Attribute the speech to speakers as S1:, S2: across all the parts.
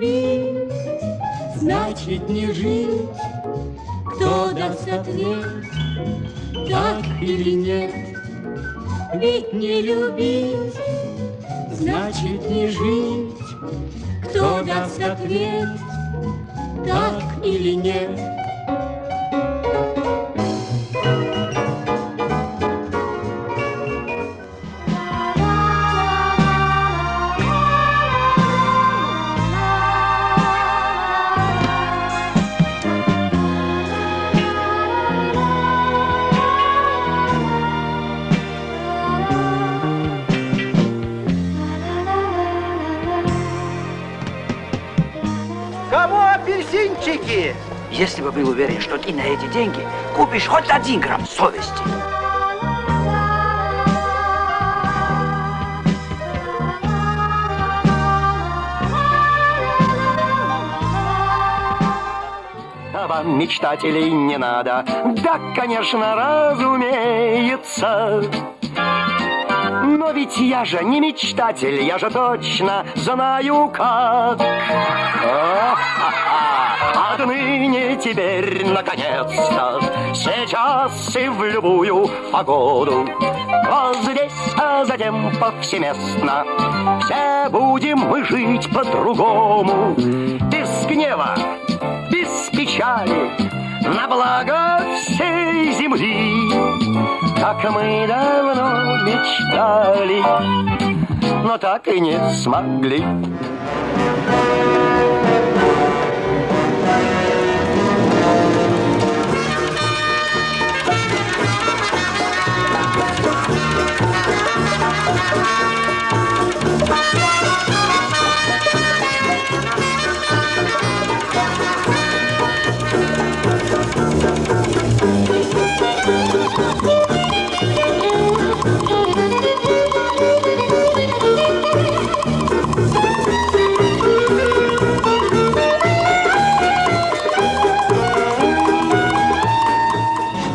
S1: любить, значит не жить. Кто даст ответ, так или нет? Ведь не любить, значит не жить. Кто даст ответ, так или нет?
S2: Апельсинчики! Если бы был уверен, что ты на эти деньги купишь хоть 1 грамм совести.
S3: А вам, мечтателей, не надо. Да, конечно, разумеется. Но ведь я же не мечтатель, я же точно знаю как. Отныне теперь, наконец-то, сейчас и в любую погоду, вот здесь, а затем повсеместно, все будем мы жить по-другому. Без гнева, без печали, на благо всей земли, как мы давно мечтали, но так и не смогли.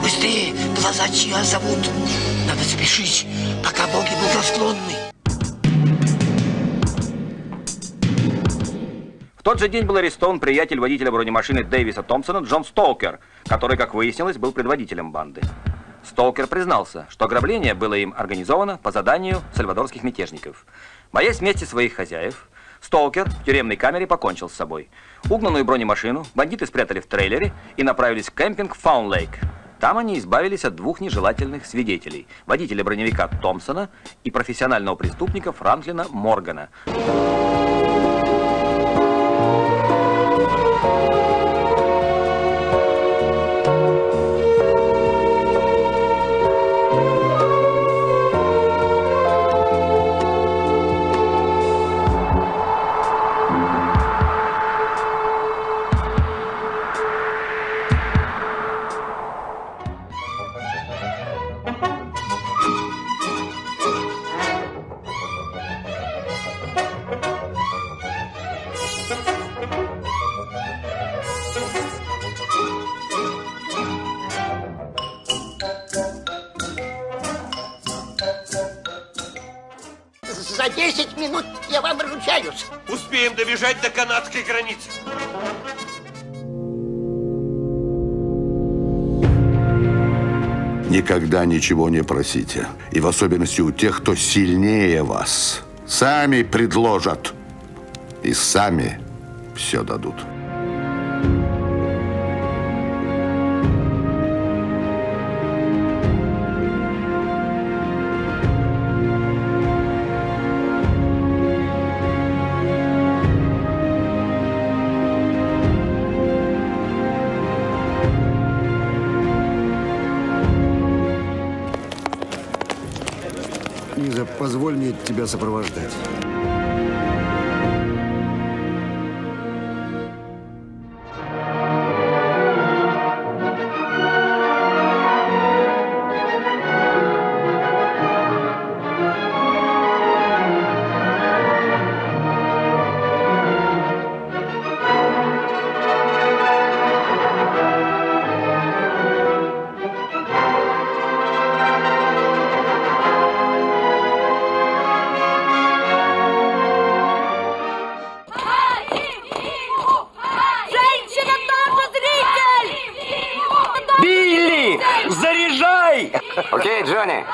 S4: Быстрее, глаза чья зовут. Надо спешить, пока боги благосклонны.
S5: В тот же день был арестован приятель водителя бронемашины Дэвиса Томпсона Джон Стоукер, который, как выяснилось, был предводителем банды. Стоукер признался, что ограбление было им организовано по заданию сальвадорских мятежников. Боясь мести своих хозяев, Стоукер в тюремной камере покончил с собой. Угнанную бронемашину бандиты спрятали в трейлере и направились в кемпинг Фаун-Лейк. Там они избавились от 2 нежелательных свидетелей – водителя броневика Томпсона и профессионального преступника Франклина Моргана.
S4: За 10 минут я вам ручаюсь.
S6: Успеем добежать до канадской границы.
S7: Никогда ничего не просите. И в особенности у тех, кто сильнее вас. Сами предложат. И сами все дадут.
S8: Лиза, позволь мне тебя сопровождать.
S3: Окей, Джонни.